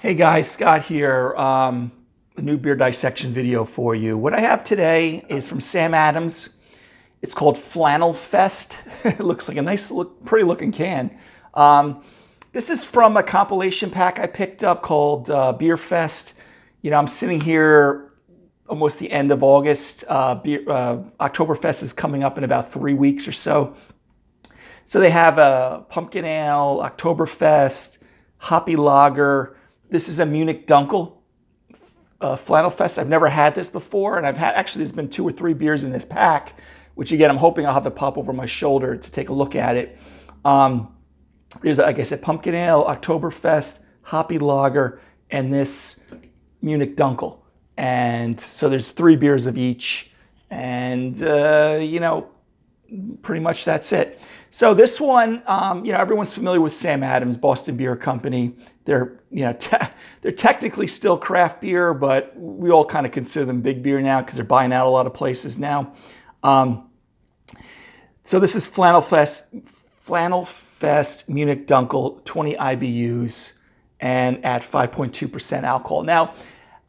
Hey guys, Scott here. A new beer dissection video for you. What I have today is from Sam Adams. It's called Flannel Fest. It looks like a nice, pretty looking can. This is from a compilation pack I picked up called Beer Fest. You know, I'm sitting here almost the end of August. Oktoberfest is coming up in about 3 weeks or so. So they have a pumpkin ale, Oktoberfest, hoppy lager. This is a Munich Dunkel Flannel Fest. I've never had this before, and actually there's been 2 or 3 beers in this pack, which again I'm hoping I'll have to pop over my shoulder to take a look at it. There's, like I said, pumpkin ale, Oktoberfest, hoppy lager, and this Munich Dunkel. And so there's 3 beers of each, and pretty much that's it. So this one, everyone's familiar with Sam Adams, Boston Beer Company. They're, they're technically still craft beer, but we all kind of consider them big beer now because they're buying out a lot of places now. So this is Flannel Fest Munich Dunkel, 20 IBUs, and at 5.2% alcohol. Now,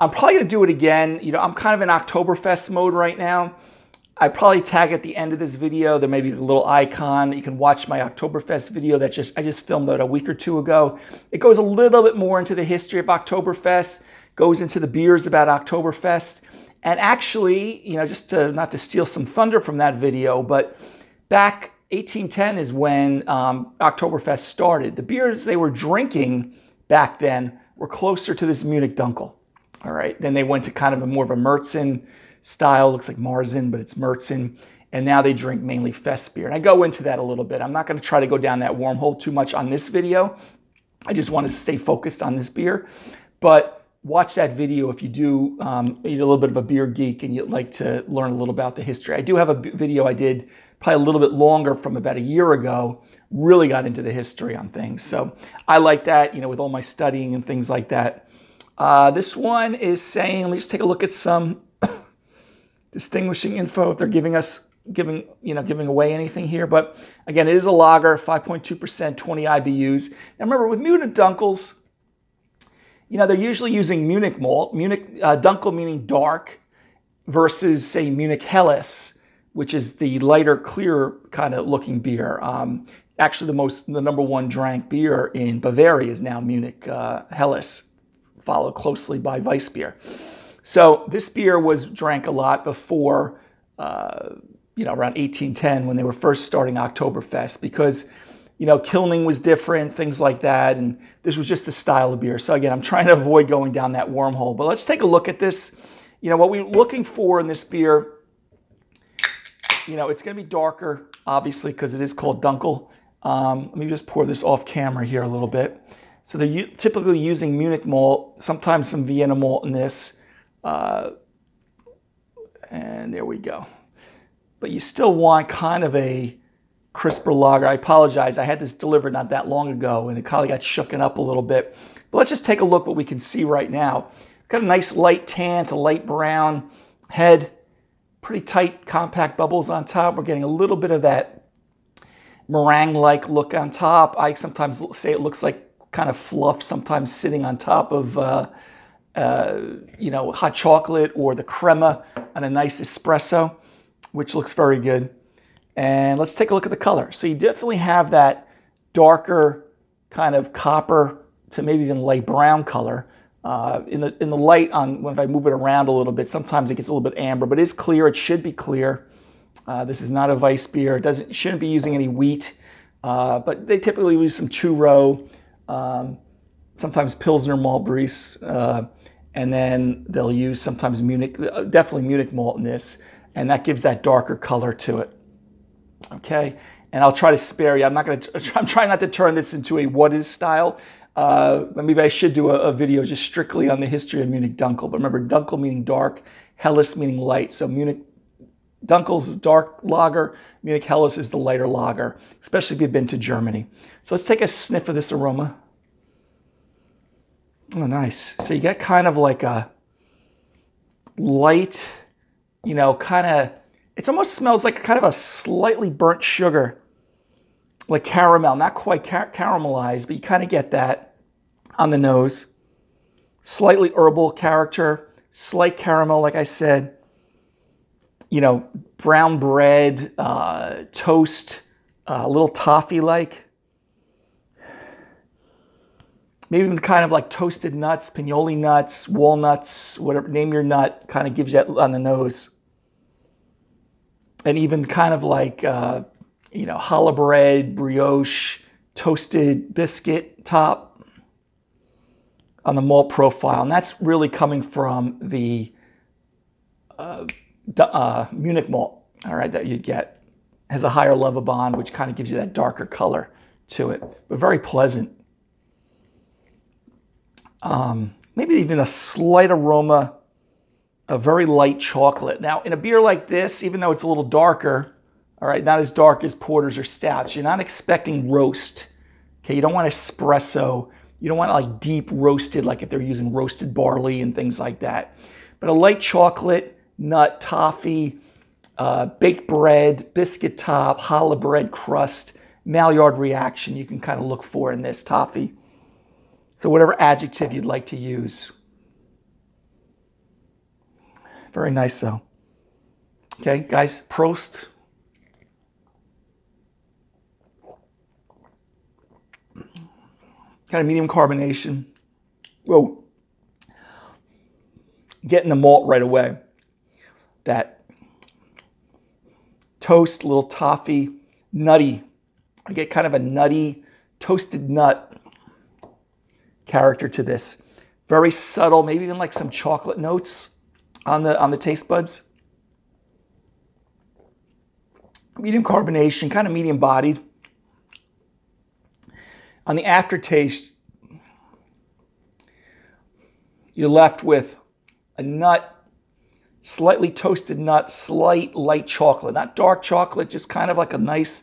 I'm probably going to do it again. I'm kind of in Oktoberfest mode right now. I probably tag at the end of this video. There may be a little icon that you can watch my Oktoberfest video that I just filmed it a week or 2 ago. It goes a little bit more into the history of Oktoberfest, goes into the beers about Oktoberfest. And actually, just not to steal some thunder from that video, but back 1810 is when Oktoberfest started. The beers they were drinking back then were closer to this Munich Dunkel. All right, then they went to kind of more of a Märzen style, looks like Marzen, but it's Märzen, and now they drink mainly Fest beer. And I go into that a little bit. I'm not going to try to go down that wormhole too much on this video. I just want to stay focused on this beer. But watch that video if you do, you're a little bit of a beer geek and you'd like to learn a little about the history. I do have a video I did probably a little bit longer from about a year ago, really got into the history on things. So I like that, with all my studying and things like that. This one is saying, let me just take a look at some distinguishing info if they're giving away anything here. But again, it is a lager, 5.2%, 20 IBUs. Now remember, with Munich Dunkels, they're usually using Munich malt, Munich Dunkel meaning dark, versus say Munich Helles, which is the lighter, clear kind of looking beer. Actually, the number 1 drank beer in Bavaria is now Munich Helles, followed closely by Weissbier. So this beer was drank a lot before, around 1810 when they were first starting Oktoberfest because, kilning was different, things like that, and this was just the style of beer. So again, I'm trying to avoid going down that wormhole, but let's take a look at this. What we're looking for in this beer, it's going to be darker, obviously, because it is called Dunkel. Let me just pour this off camera here a little bit. So they're typically using Munich malt, sometimes some Vienna malt in this. And there we go. But you still want kind of a crisper lager. I apologize. I had this delivered not that long ago, and it kind of got shooken up a little bit. But let's just take a look what we can see right now. Got a nice light tan to light brown head. Pretty tight, compact bubbles on top. We're getting a little bit of that meringue-like look on top. I sometimes say it looks like kind of fluff, sometimes sitting on top of hot chocolate or the crema on a nice espresso, which looks very good. And let's take a look at the color. So you definitely have that darker kind of copper to maybe even light brown color. In the light when if I move it around a little bit, sometimes it gets a little bit amber, but it's clear. It should be clear. This is not a Weiss beer. It shouldn't be using any wheat, but they typically use some two-row, sometimes Pilsner malt briefs, and then they'll use sometimes definitely Munich malt in this, and that gives that darker color to it. Okay, and I'll try to spare you. I'm trying not to turn this into a what is style. Maybe I should do a video just strictly on the history of Munich Dunkel. But remember, Dunkel meaning dark, Helles meaning light. So Munich Dunkel's dark lager, Munich Helles is the lighter lager, especially if you've been to Germany. So let's take a sniff of this aroma. Oh, nice. So you get kind of like a light, it almost smells like kind of a slightly burnt sugar, like caramel, not quite caramelized, but you kind of get that on the nose. slightly herbal character, slight caramel, like I said, you know, brown bread, toast, a little toffee-like. Maybe even kind of like toasted nuts, pinoli nuts, walnuts, whatever, name your nut, kind of gives you that on the nose. And even kind of like, you know, challah bread, brioche, toasted biscuit top on the malt profile. And that's really coming from the Munich malt, all right, that you get. Has a higher Lovibond, which kind of gives you that darker color to it, but very pleasant. Maybe even a slight aroma, a very light chocolate. Now, in a beer like this, even though it's a little darker, all right, not as dark as porters or stouts, you're not expecting roast. Okay, you don't want espresso. You don't want like deep roasted, like if they're using roasted barley and things like that. But a light chocolate, nut, toffee, baked bread, biscuit top, challah bread crust, Maillard reaction you can kind of look for in this toffee. So whatever adjective you'd like to use. Very nice though. Okay, guys, Prost. Kind of medium carbonation. Whoa. Getting the malt right away. That toast, little toffee, nutty. I get kind of a nutty, toasted nut character to this. Very subtle, maybe even like some chocolate notes on the taste buds. Medium carbonation, kind of medium bodied. On the aftertaste, you're left with a nut, slightly toasted nut, slight light chocolate, not dark chocolate, just kind of like a nice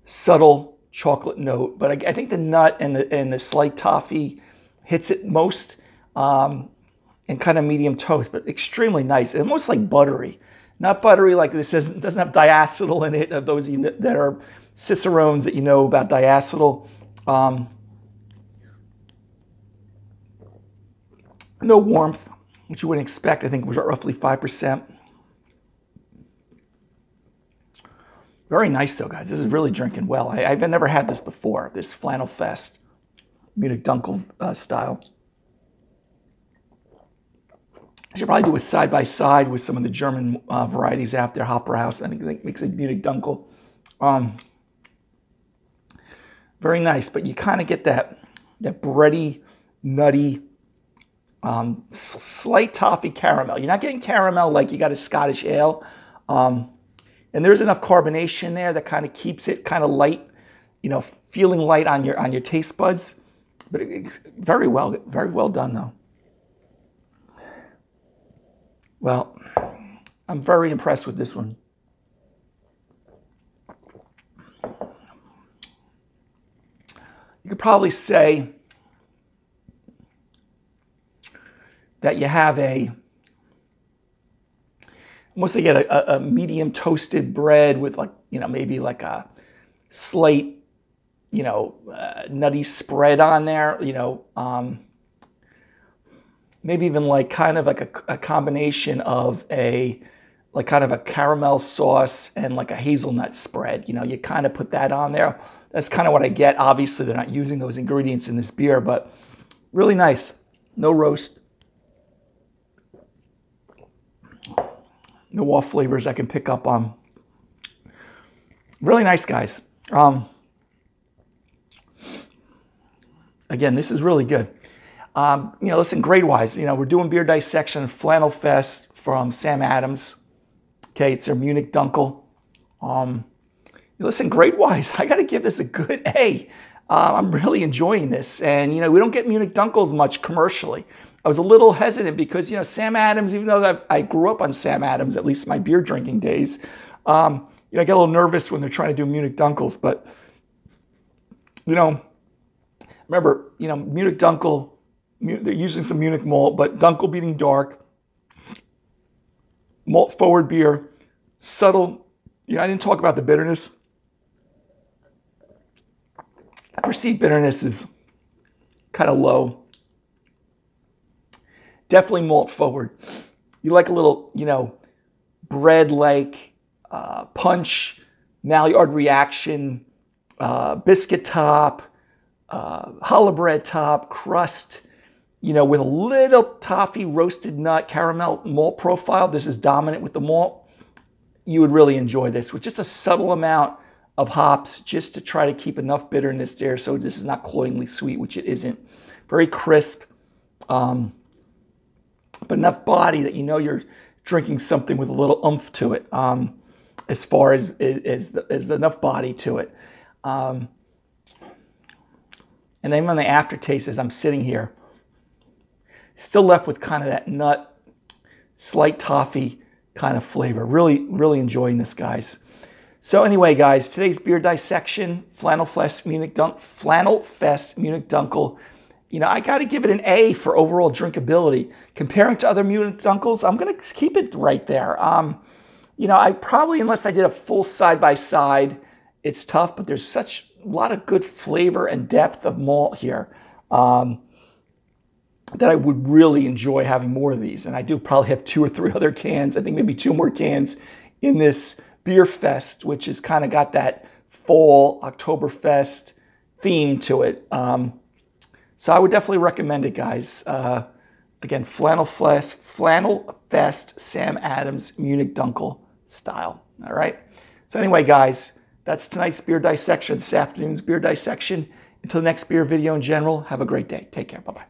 subtle chocolate note. But I think the nut and the slight toffee hits it most, and kind of medium toast, but extremely nice. It's almost like buttery. Not buttery like this doesn't have diacetyl in it, of those that are cicerones that you know about diacetyl. No warmth, which you wouldn't expect. I think it was roughly 5%. Very nice though, guys. This is really drinking well. I've never had this before, this Flannel Fest, Munich Dunkel style. I should probably do a side-by-side with some of the German varieties out there, Hopperhaus. I think it makes a Munich Dunkel. Very nice, but you kind of get that bready, nutty, slight toffee caramel. You're not getting caramel like you got a Scottish ale. And there's enough carbonation there that kind of keeps it kind of light, you know, feeling light on your taste buds. But it's very well done though. Well, I'm very impressed with this one. You could probably say that you have once you get a medium toasted bread with like, you know, maybe like a slight, you know, nutty spread on there, you know, maybe even like kind of like a combination of like kind of a caramel sauce and like a hazelnut spread. You know, you kind of put that on there. That's kind of what I get. Obviously, they're not using those ingredients in this beer, but really nice. No roast. No off flavors I can pick up on. Really nice, guys. Again, this is really good. You know, listen, grade-wise, you know, we're doing beer dissection Flannel Fest from Sam Adams. Okay, it's their Munich Dunkel. Listen, grade-wise, I got to give this a good A. I'm really enjoying this. And, you know, we don't get Munich Dunkels much commercially. I was a little hesitant because, you know, Sam Adams, even though I grew up on Sam Adams, at least my beer drinking days, you know, I get a little nervous when they're trying to do Munich Dunkels. But, you know, remember, you know, Munich Dunkel, they're using some Munich malt, but Dunkel being dark, malt forward beer, subtle. You know, I didn't talk about the bitterness. I perceive bitterness is kind of low. Definitely malt forward. You like a little, bread-like punch, Maillard reaction, biscuit top, challah bread top, crust, with a little toffee roasted nut caramel malt profile. This is dominant with the malt. You would really enjoy this with just a subtle amount of hops, just to try to keep enough bitterness there so this is not cloyingly sweet, which it isn't. Very crisp, but enough body that you're drinking something with a little oomph to it, as far as enough body to it. And then when the aftertaste, as I'm sitting here, still left with kind of that nut, slight toffee kind of flavor. Really, really enjoying this, guys. So anyway, guys, today's beer dissection, Flannel Fest Munich Dunkel. I got to give it an A for overall drinkability. Comparing to other Munich Dunkels, I'm going to keep it right there. I probably, unless I did a full side-by-side, it's tough, but there's such a lot of good flavor and depth of malt here that I would really enjoy having more of these. And I do probably have 2 or 3 other cans. I think maybe 2 more cans in this beer fest, which has kind of got that fall Oktoberfest theme to it. So I would definitely recommend it, guys. Again, Flannel Fest, Sam Adams, Munich Dunkel style. All right. So anyway, guys, that's tonight's beer dissection, this afternoon's beer dissection. Until the next beer video in general, have a great day. Take care. Bye-bye.